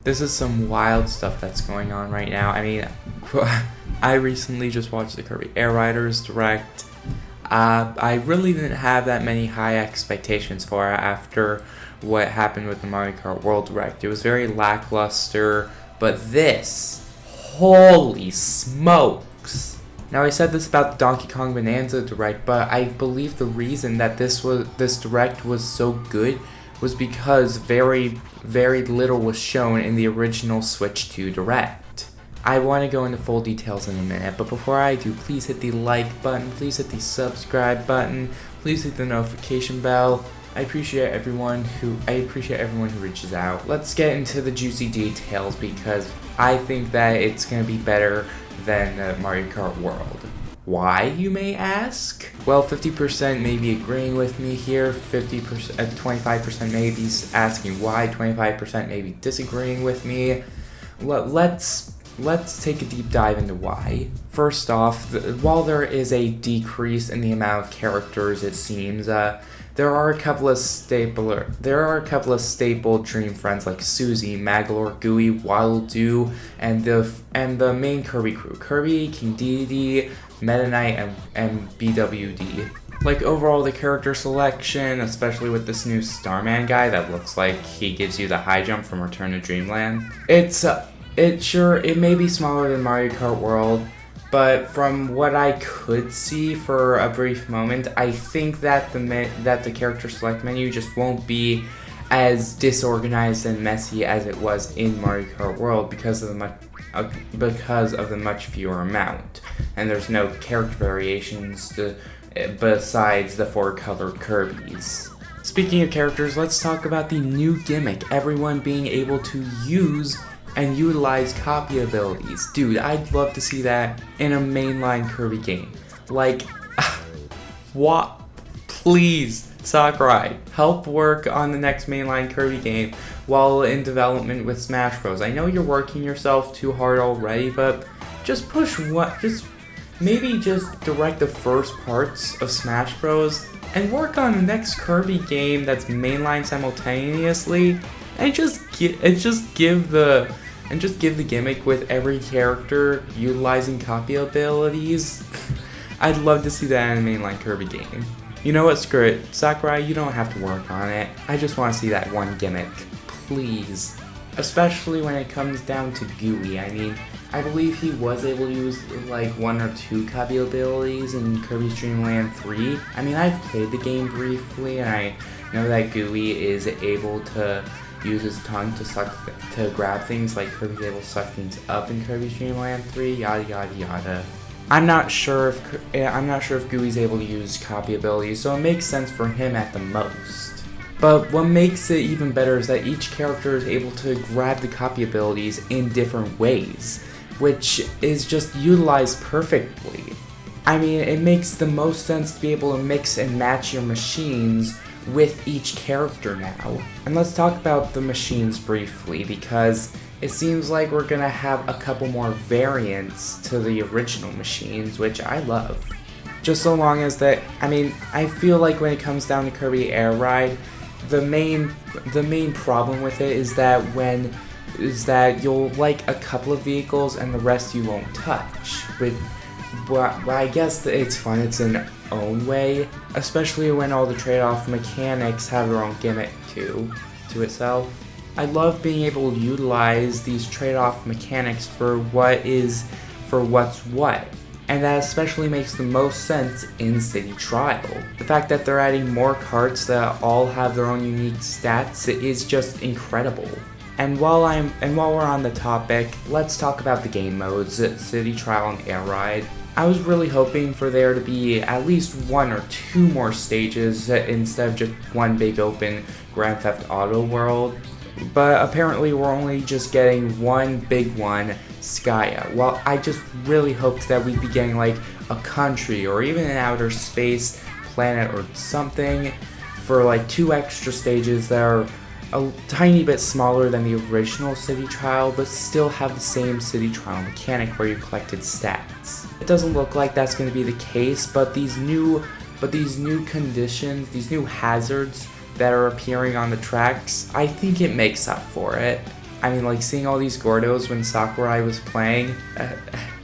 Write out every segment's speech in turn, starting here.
This is some wild stuff that's going on right now. I mean, I recently just watched the Kirby Air Riders Direct. I really didn't have that many high expectations for it after what happened with the MarioKart World Direct. It was very lackluster, but this, holy smokes! Now I said this about the Donkey Kong Bonanza Direct, but I believe the reason that this Direct was so good was because very little was shown in the original Switch 2 Direct. I want to go into full details in a minute, but before I do, please hit the like button, please hit the subscribe button, please hit the notification bell. I appreciate everyone who reaches out. Let's get into the juicy details because I think that it's going to be better than Mario Kart World. Why, you may ask? Well, 50% may be agreeing with me here, 25% may be asking why, 25% may be disagreeing with me. Let's take a deep dive into why. First off, while there is a decrease in the amount of characters, it seems, there are a couple of staple Dream Friends like Susie, Maglor, Gooey, Waddle-Doo, and the main Kirby crew: Kirby, King Dedede, Meta Knight, and BWD. Like, overall, the character selection, especially with this new Starman guy that looks like he gives you the high jump from Return to Dreamland, it may be smaller than Mario Kart World, but from what I could see for a brief moment, I think that the character select menu just won't be as disorganized and messy as it was in Mario Kart World because of the much fewer amount, and there's no character variations besides the 4 colored Kirbys. Speaking of characters, let's talk about the new gimmick, everyone being able to use and utilize copy abilities. Dude, I'd love to see that in a mainline Kirby game. Like, what? Please, Sakurai, help work on the next mainline Kirby game while in development with Smash Bros. I know you're working yourself too hard already, but just maybe direct the first parts of Smash Bros. And work on the next Kirby game that's mainline simultaneously, and just give the gimmick with every character utilizing copy abilities. I'd love to see that in a mainline Kirby game. You know what, screw it. Sakurai, you don't have to work on it. I just want to see that one gimmick. Please. Especially when it comes down to Gooey. I mean, I believe he was able to use like 1 or 2 copy abilities in Kirby's Dream Land 3. I mean, I've played the game briefly, and I know that Gooey is able to use his tongue to grab things, like Kirby's able to suck things up in Kirby's Dream Land 3, yada yada yada. I'm not sure if Gooey's able to use copy abilities, so it makes sense for him at the most. But what makes it even better is that each character is able to grab the copy abilities in different ways, which is just utilized perfectly. I mean, it makes the most sense to be able to mix and match your machines with each character now. And let's talk about the machines briefly, because it seems like we're gonna have a couple more variants to the original machines, which I love. Just so long as that, I mean, I feel like when it comes down to Kirby Air Ride, the main problem with it is that you'll like a couple of vehicles and the rest you won't touch. But I guess it's fun, it's an own way, especially when all the trade-off mechanics have their own gimmick to itself. I love being able to utilize these trade-off mechanics for what's what, and that especially makes the most sense in City Trial. The fact that they're adding more carts that all have their own unique stats is just incredible. And while we're on the topic, let's talk about the game modes, City Trial and Air Ride. I was really hoping for there to be at least 1 or 2 more stages instead of just one big open Grand Theft Auto world, but apparently we're only just getting one big one, Skya. Well, I just really hoped that we'd be getting like a country or even an outer space planet or something for like 2 extra stages that are a tiny bit smaller than the original City Trial, but still have the same City Trial mechanic where you collected stats. It doesn't look like that's going to be the case, but these new conditions, these new hazards that are appearing on the tracks, I think it makes up for it. I mean, like, seeing all these Gordos when Sakurai was playing,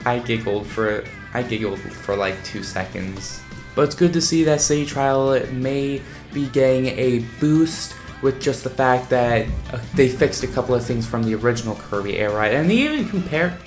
I giggled for like 2 seconds. But it's good to see that City Trial may be getting a boost with just the fact that they fixed a couple of things from the original Kirby Air Ride, and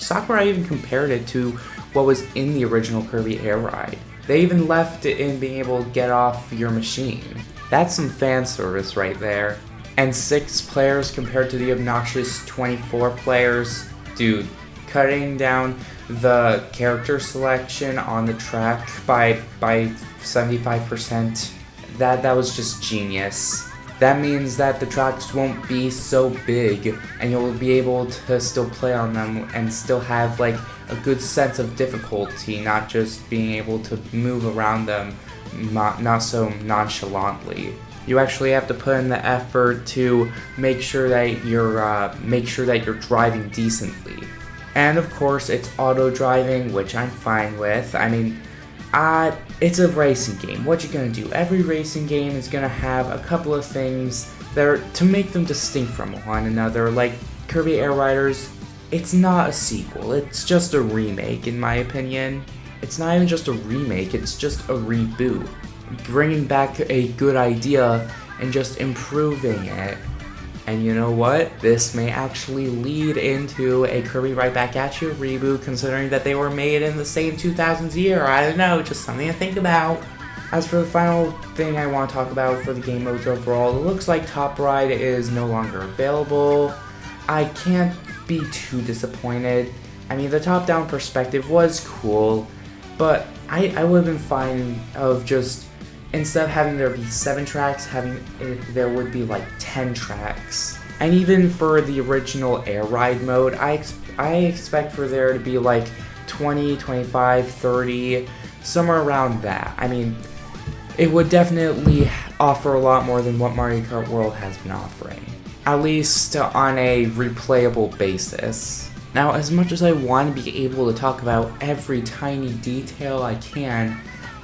Sakurai even compared it to what was in the original Kirby Air Ride. They even left it in being able to get off your machine. That's some fan service right there. And 6 players compared to the obnoxious 24 players. Dude, cutting down the character selection on the track by 75%, that was just genius. That means that the tracks won't be so big, and you'll be able to still play on them and still have like a good sense of difficulty, not just being able to move around them not so nonchalantly. You actually have to put in the effort to make sure that you're driving decently. And of course, it's auto driving, which I'm fine with. I mean, it's a racing game. What you gonna do? Every racing game is gonna have a couple of things that are to make them distinct from one another. Like Kirby Air Riders, it's not a sequel. It's just a remake, in my opinion. It's not even just a remake. It's just a reboot, bringing back a good idea and just improving it. And you know what? This may actually lead into a Kirby Right Back At You reboot, considering that they were made in the same 2000s year. I don't know, just something to think about. As for the final thing I want to talk about for the game modes overall, it looks like Top Ride is no longer available. I can't be too disappointed. I mean, the top-down perspective was cool, but I would have been fine of just, instead of having there be 7 tracks, there would be like 10 tracks. And even for the original Air Ride mode, I expect for there to be like 20, 25, 30, somewhere around that. I mean, it would definitely offer a lot more than what Mario Kart World has been offering, at least on a replayable basis. Now, as much as I want to be able to talk about every tiny detail I can,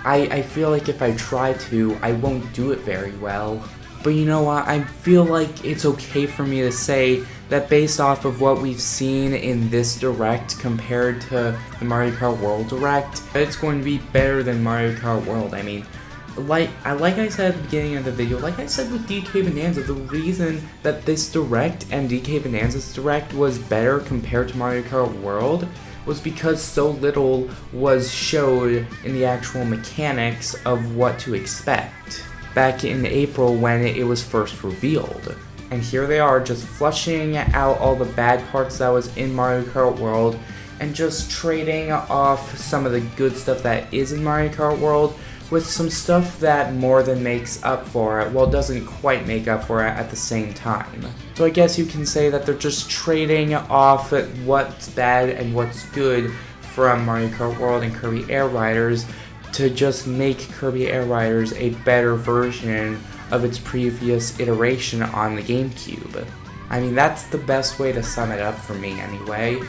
I feel like if I try to, I won't do it very well. But you know what, I feel like it's okay for me to say that based off of what we've seen in this Direct compared to the Mario Kart World Direct, it's going to be better than Mario Kart World. I mean, like I said at the beginning of the video, like I said with DK Bonanza, the reason that this Direct and DK Bonanza's Direct was better compared to Mario Kart World was because so little was showed in the actual mechanics of what to expect back in April when it was first revealed. And here they are, just flushing out all the bad parts that was in Mario Kart World and just trading off some of the good stuff that is in Mario Kart World with some stuff that more than makes up for it, well, doesn't quite make up for it at the same time. So I guess you can say that they're just trading off what's bad and what's good from Mario Kart World and Kirby Air Riders to just make Kirby Air Riders a better version of its previous iteration on the GameCube. I mean, that's the best way to sum it up for me anyway.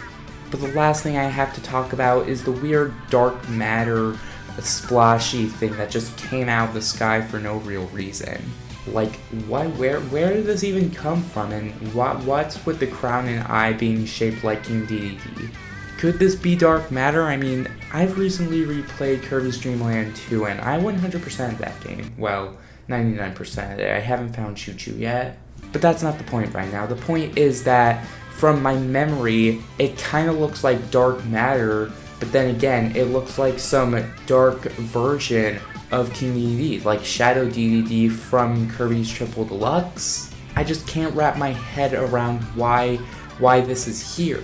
But the last thing I have to talk about is the weird dark matter splashy thing that just came out of the sky for no real reason. Like, where did this even come from, and what's with the crown and eye being shaped like King Dedede? Could this be dark matter? I mean, I've recently replayed Kirby's Dream Land 2 and I 100%ed that game. Well, 99% of it. I haven't found Choo Choo yet. But that's not the point right now. The point is that from my memory, it kind of looks like dark matter, but then again, it looks like some dark version of King Dedede, like Shadow Dedede from Kirby's Triple Deluxe. I just can't wrap my head around why this is here.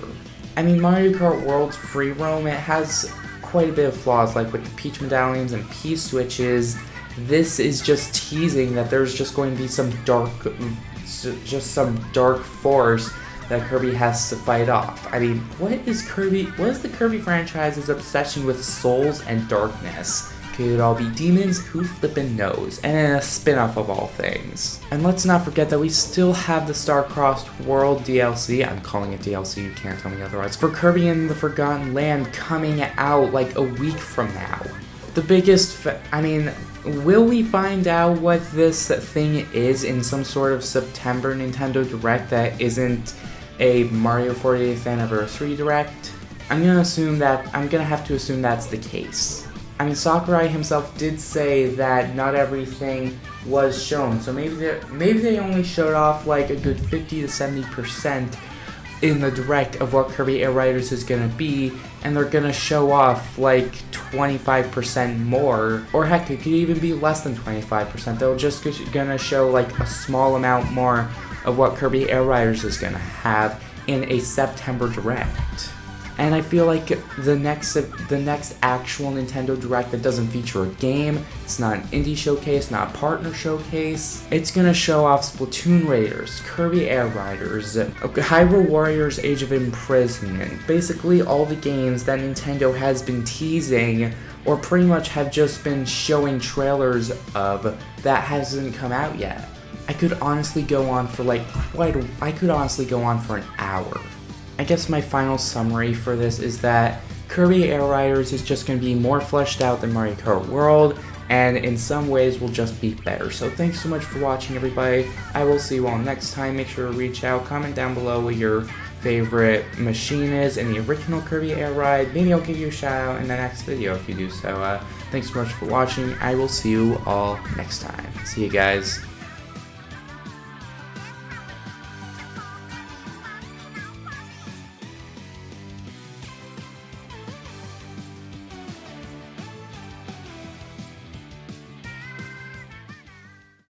I mean, Mario Kart World's free roam, it has quite a bit of flaws, like with the Peach medallions and P-switches. This is just teasing that there's just going to be some dark force that Kirby has to fight off. I mean, what is the Kirby franchise's obsession with souls and darkness? Could it all be demons? Who flippin' knows? And then a spin-off of all things. And let's not forget that we still have the Star-Crossed World DLC, I'm calling it DLC, you can't tell me otherwise, for Kirby and the Forgotten Land coming out like a week from now. The biggest, will we find out what this thing is in some sort of September Nintendo Direct that isn't a Mario 40th Anniversary Direct? I'm gonna have to assume that's the case. I mean, Sakurai himself did say that not everything was shown, so maybe they only showed off like a good 50 to 70% in the Direct of what Kirby Air Riders is gonna be, and they're gonna show off like 25% more, or heck, it could even be less than 25%. They're just gonna show like a small amount more of what Kirby Air Riders is gonna have in a September Direct. And I feel like the next actual Nintendo Direct that doesn't feature a game, it's not an indie showcase, not a partner showcase, it's gonna show off Splatoon Raiders, Kirby Air Riders, Hyrule Warriors Age of Imprisonment, basically all the games that Nintendo has been teasing or pretty much have just been showing trailers of that hasn't come out yet. I could honestly go on for an hour. I guess my final summary for this is that Kirby Air Riders is just going to be more fleshed out than MarioKart World, and in some ways will just be better. So thanks so much for watching, everybody. I will see you all next time. Make sure to reach out, comment down below what your favorite machine is in the original Kirby Air Ride. Maybe I'll give you a shout out in the next video if you do so. Thanks so much for watching. I will see you all next time. See you guys.